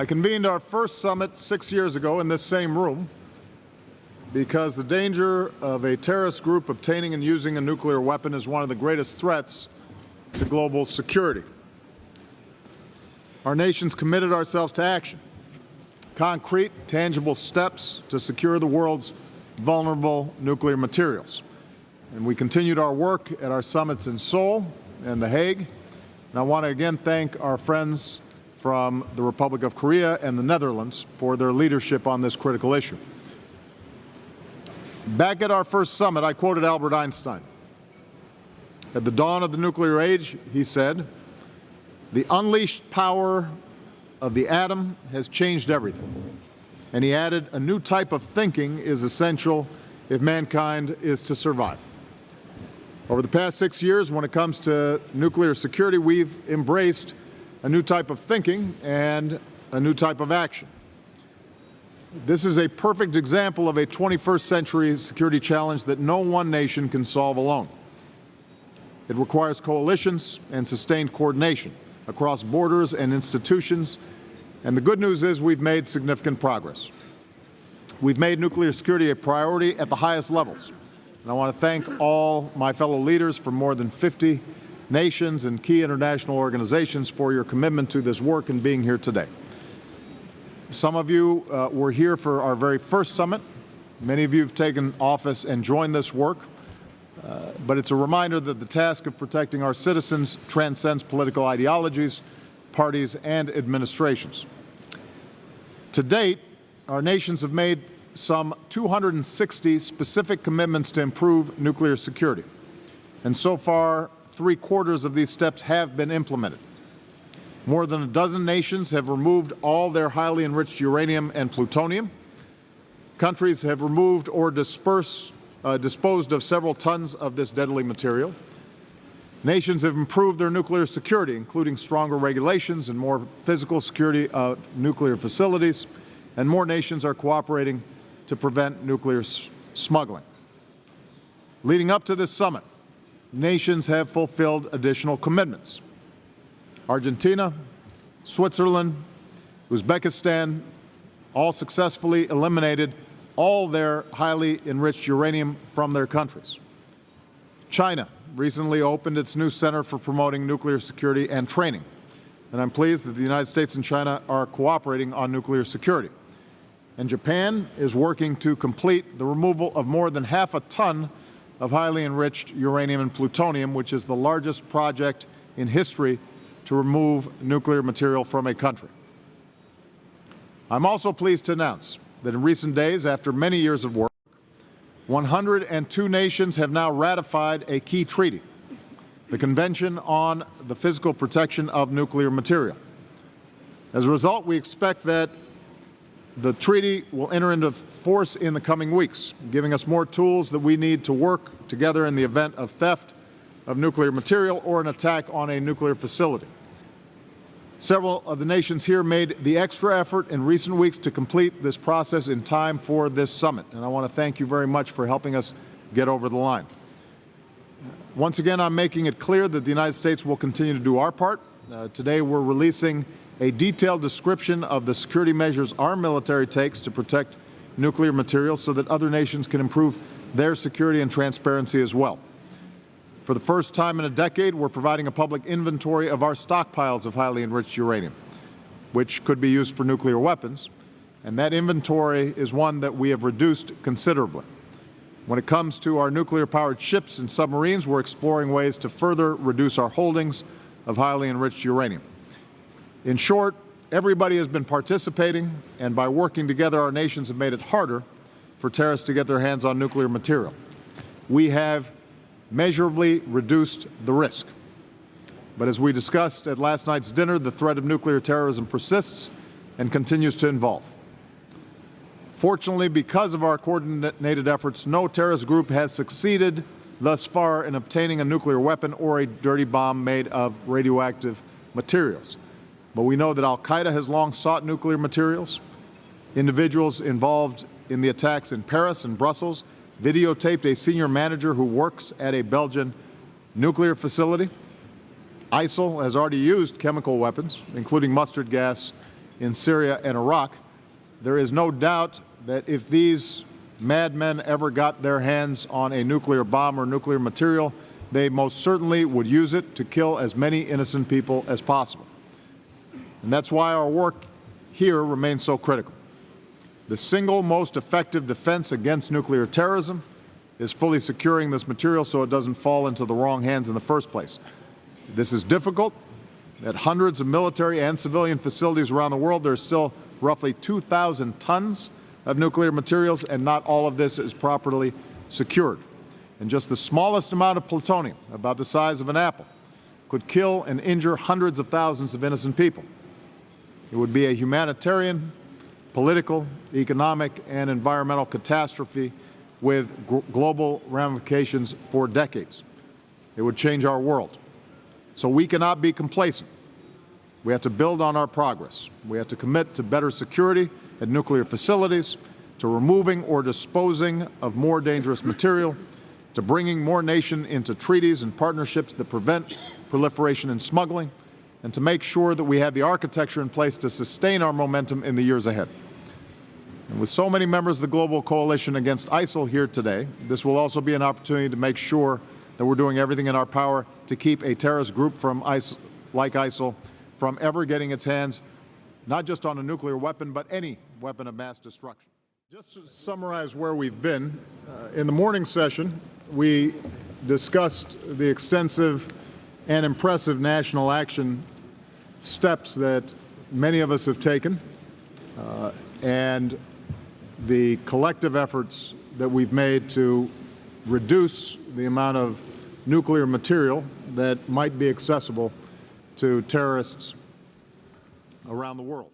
I convened our first summit 6 years ago in this same room because the danger of a terrorist group obtaining and using a nuclear weapon is one of the greatest threats to global security. Our nations committed ourselves to action, concrete, tangible steps to secure the world's vulnerable nuclear materials. And we continued our work at our summits in Seoul and The Hague. And I want to again thank our friends from the Republic of Korea and the Netherlands for their leadership on this critical issue. Back at our first summit, I quoted Albert Einstein. At the dawn of the nuclear age, he said, "The unleashed power of the atom has changed everything." And he added, "A new type of thinking is essential if mankind is to survive." Over the past 6 years, when it comes to nuclear security, we've embraced a new type of thinking and a new type of action. This is a perfect example of a 21st century security challenge that no one nation can solve alone. It requires coalitions and sustained coordination across borders and institutions, and the good news is we've made significant progress. We've made nuclear security a priority at the highest levels, and I want to thank all my fellow leaders from more than 50 nations and key international organizations for your commitment to this work and being here today. Some of you were here for our very first summit. Many of you have taken office and joined this work. But it's a reminder that the task of protecting our citizens transcends political ideologies, parties, and administrations. To date, our nations have made some 260 specific commitments to improve nuclear security. And so far, 3/4 of these steps have been implemented. More than a dozen nations have removed all their highly enriched uranium and plutonium. Countries have removed or disposed of several tons of this deadly material. Nations have improved their nuclear security, including stronger regulations and more physical security of nuclear facilities, and more nations are cooperating to prevent nuclear smuggling. Leading up to this summit, nations have fulfilled additional commitments. Argentina, Switzerland, Uzbekistan all successfully eliminated all their highly enriched uranium from their countries. China recently opened its new Center for Promoting Nuclear Security and Training, and I'm pleased that the United States and China are cooperating on nuclear security. And Japan is working to complete the removal of more than half a ton of highly enriched uranium and plutonium, which is the largest project in history to remove nuclear material from a country. I'm also pleased to announce that in recent days, after many years of work, 102 nations have now ratified a key treaty, the Convention on the Physical Protection of Nuclear Material. As a result, we expect that the treaty will enter into force in the coming weeks, giving us more tools that we need to work together in the event of theft of nuclear material or an attack on a nuclear facility. Several of the nations here made the extra effort in recent weeks to complete this process in time for this summit, and I want to thank you very much for helping us get over the line. Once again, I'm making it clear that the United States will continue to do our part. Today we're releasing a detailed description of the security measures our military takes to protect nuclear materials so that other nations can improve their security and transparency as well. For the first time in a decade, we're providing a public inventory of our stockpiles of highly enriched uranium, which could be used for nuclear weapons, and that inventory is one that we have reduced considerably. When it comes to our nuclear-powered ships and submarines, we're exploring ways to further reduce our holdings of highly enriched uranium. In short, everybody has been participating, and by working together, our nations have made it harder for terrorists to get their hands on nuclear material. We have measurably reduced the risk. But as we discussed at last night's dinner, the threat of nuclear terrorism persists and continues to evolve. Fortunately, because of our coordinated efforts, no terrorist group has succeeded thus far in obtaining a nuclear weapon or a dirty bomb made of radioactive materials. But we know that al-Qaeda has long sought nuclear materials. Individuals involved in the attacks in Paris and Brussels videotaped a senior manager who works at a Belgian nuclear facility. ISIL has already used chemical weapons, including mustard gas in Syria and Iraq, there is no doubt that if these madmen ever got their hands on a nuclear bomb or nuclear material, they most certainly would use it to kill as many innocent people as possible. And that's why our work here remains so critical. The single most effective defense against nuclear terrorism is fully securing this material so it doesn't fall into the wrong hands in the first place. This is difficult. At hundreds of military and civilian facilities around the world, there's still roughly 2,000 tons of nuclear materials, and not all of this is properly secured. And just the smallest amount of plutonium, about the size of an apple, could kill and injure hundreds of thousands of innocent people. It would be a humanitarian, political, economic, and environmental catastrophe with global ramifications for decades. It would change our world. So we cannot be complacent. We have to build on our progress. We have to commit to better security at nuclear facilities, to removing or disposing of more dangerous material, to bringing more nations into treaties and partnerships that prevent proliferation and smuggling, and to make sure that we have the architecture in place to sustain our momentum in the years ahead. And with so many members of the global coalition against ISIL here today, this will also be an opportunity to make sure that we're doing everything in our power to keep a terrorist group like ISIL from ever getting its hands not just on a nuclear weapon, but any weapon of mass destruction. Just to summarize where we've been, in the morning session, we discussed the extensive and impressive national action steps that many of us have taken, and the collective efforts that we've made to reduce the amount of nuclear material that might be accessible to terrorists around the world.